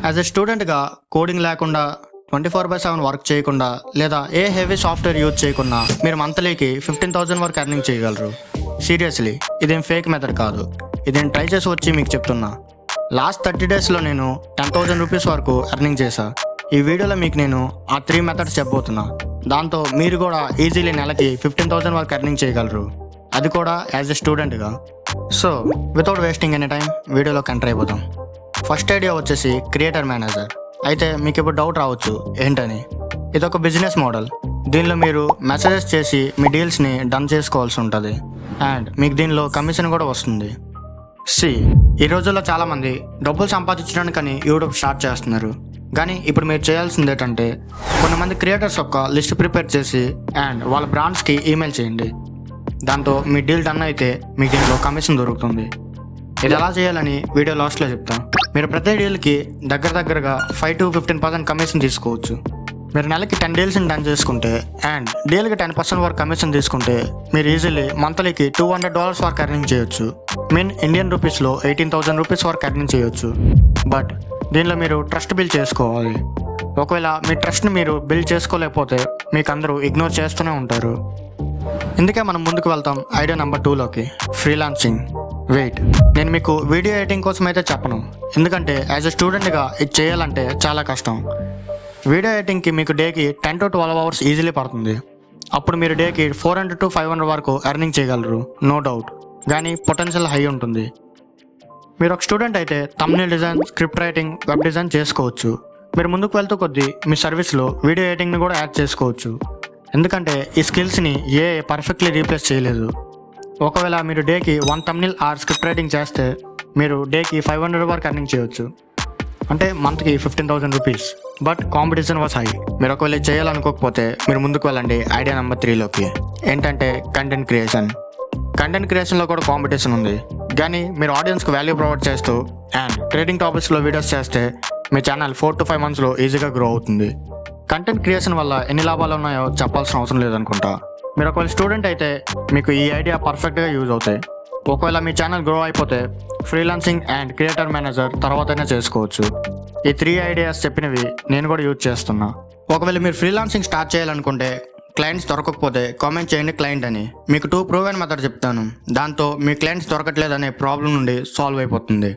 As a స్టూడెంట్గా coding లేకుండా 24/7 work చేయకుండా లేదా ఏ హెవీ సాఫ్ట్వేర్ యూజ్ చేయకుండా మీరు మంత్లీకి 15,000 వరకు ఎర్నింగ్ చేయగలరు. సీరియస్లీ ఇదేం ఫేక్ మెథడ్ కాదు, ఇదేం ట్రై చేసి వచ్చి మీకు చెప్తున్నా. లాస్ట్ 30 డేస్లో నేను 10,000 రూపీస్ వరకు ఎర్నింగ్ చేశా. ఈ వీడియోలో మీకు నేను ఆ 3 మెథడ్స్ చెప్పబోతున్నా. దాంతో మీరు కూడా ఈజీలీ నెలకి 15,000 వరకు ఎర్నింగ్ చేయగలరు, అది కూడా యాజ్ ఎ స్టూడెంట్గా. So without wasting any time వీడియోలోకి ఎంటర్ అయిపోతాం. ఫస్ట్ ఐడియా వచ్చేసి క్రియేటర్ మేనేజర్. అయితే మీకు ఇప్పుడు డౌట్ రావచ్చు ఏంటని. ఇదొక బిజినెస్ మోడల్. దీనిలో మీరు మెసేజెస్ చేసి మీ డీల్స్ని డన్ చేసుకోవాల్సి ఉంటుంది అండ్ మీకు దీనిలో కమిషన్ కూడా వస్తుంది. ఈ రోజుల్లో చాలామంది డబ్బులు సంపాదించడానికని యూట్యూబ్ స్టార్ట్ చేస్తున్నారు. కానీ ఇప్పుడు మీరు చేయాల్సింది ఏంటంటే కొంతమంది క్రియేటర్స్ యొక్క లిస్ట్ ప్రిపేర్ చేసి అండ్ వాళ్ళ బ్రాండ్స్కి ఈమెయిల్ చేయండి. దాంతో మీ డీల్ డన్ అయితే మీకు దీనిలో కమిషన్ దొరుకుతుంది. ఇది ఎలా చేయాలని వీడియో లాస్ట్లో చెప్తాం. మీరు ప్రతి డీల్కి దగ్గరగా 5 to 15% కమిషన్ తీసుకోవచ్చు. మీరు నెలకి 10 డీల్స్ని డన్ చేసుకుంటే అండ్ డీల్కి 10% వరకు కమిషన్ తీసుకుంటే మీరు ఈజీలీ మంత్లీకి $200 వరకు ఎర్నింగ్ చేయొచ్చు. మీన్ ఇండియన్ రూపీస్లో 18,000 రూపీస్ వరకు ఎర్నింగ్ చేయొచ్చు. బట్ దీనిలో మీరు ట్రస్ట్ బిల్డ్ చేసుకోవాలి. ఒకవేళ మీ ట్రస్ట్ని మీరు బిల్డ్ చేసుకోలేకపోతే మీకు అందరూ ఇగ్నోర్ చేస్తూనే ఉంటారు. ఇందుకే మనం ముందుకు వెళ్తాం ఐడియా నెంబర్ 2లోకి, ఫ్రీలాన్సింగ్. వెయిట్, నేను మీకు వీడియో ఎడిటింగ్ కోసం అయితే చెప్పను, ఎందుకంటే యాజ్ ఎ స్టూడెంట్గా ఇది చేయాలంటే చాలా కష్టం. వీడియో ఎడిటింగ్కి మీకు డేకి 10 to 12 అవర్స్ ఈజీలీ పడుతుంది. అప్పుడు మీరు డేకి 400 to 500 వరకు ఎర్నింగ్ చేయగలరు, నో డౌట్. కానీ పొటెన్షియల్ హై ఉంటుంది. మీరు ఒక స్టూడెంట్ అయితే thumbnail design, script writing, web design చేసుకోవచ్చు. మీరు ముందుకు వెళ్తూ కొద్దీ మీ సర్వీస్లో వీడియో ఎడిటింగ్ని కూడా యాడ్ చేసుకోవచ్చు. ఎందుకంటే ఈ స్కిల్స్ని పర్ఫెక్ట్లీ రీప్లేస్ చేయలేదు. ఒకవేళ మీరు డేకి 1 థంబ్నెయిల్ ఆర్ స్క్రిప్ట్ రైటింగ్ చేస్తే మీరు డేకి 500 వరకు ఎర్నింగ్ చేయొచ్చు, అంటే మంత్కి 15,000 rupees. But competition was high. మీరు ఒకవేళ చేయాలనుకోకపోతే మీరు ముందుకు వెళ్ళండి ఐడియా నెంబర్ 3లోకి. ఏంటంటే కంటెంట్ క్రియేషన్. కంటెంట్ క్రియేషన్లో కూడా కాంపిటీషన్ ఉంది. కానీ మీరు ఆడియన్స్కి వాల్యూ ప్రొవైడ్ చేస్తూ అండ్ ట్రేడింగ్ టాపిక్స్లో వీడియోస్ చేస్తే మీ ఛానల్ 4 to 5 monthsలో ఈజీగా గ్రో అవుతుంది. కంటెంట్ క్రియేషన్ వల్ల ఎన్ని లాభాలు ఉన్నాయో చెప్పాల్సిన అవసరం లేదనుకుంటా. మీరు ఒకవేళ స్టూడెంట్ అయితే మీకు ఈ ఐడియా పర్ఫెక్ట్గా యూజ్ అవుతాయి. ఒకవేళ మీ ఛానల్ గ్రో అయిపోతే ఫ్రీలాన్సింగ్ అండ్ క్రియేటర్ మేనేజర్ తర్వాతైనా చేసుకోవచ్చు. ఈ 3 ఐడియాస్ చెప్పినవి నేను కూడా యూజ్ చేస్తున్నా. ఒకవేళ మీరు ఫ్రీలాన్సింగ్ స్టార్ట్ చేయాలనుకుంటే క్లయింట్స్ దొరకకపోతే కామెంట్ చేయండి క్లయింట్ అని. మీకు 2 ప్రూవెన్ మెథడ్ చెప్తాను. దాంతో మీ క్లయింట్స్ దొరకట్లేదనే ప్రాబ్లం నుండి సాల్వ్ అయిపోతుంది.